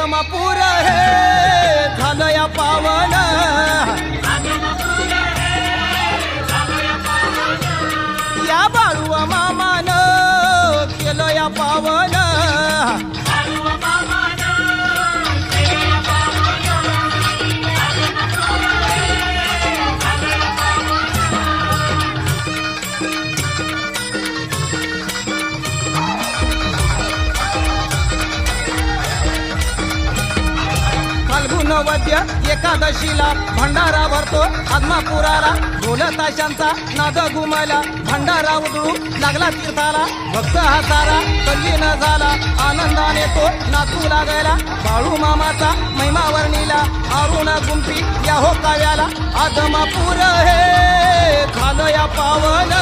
आगमपूर हे झालं या पावन, या बाळू मामान केलं या पावन, वद्य एकादशीला भंडारा भरतो आगमापुराला, ढोल ताशांचा नाद घुमला, भंडारा उधळू लागला तीर्थाला, भक्त हा सारा तल्लीन झाला, आनंदाने तो नाचू लागायला, बाळू मामाचा महिमा वर्णीला, अरुण गुंफी या हो काव्याला, आगमापूर हे झालं या पावन.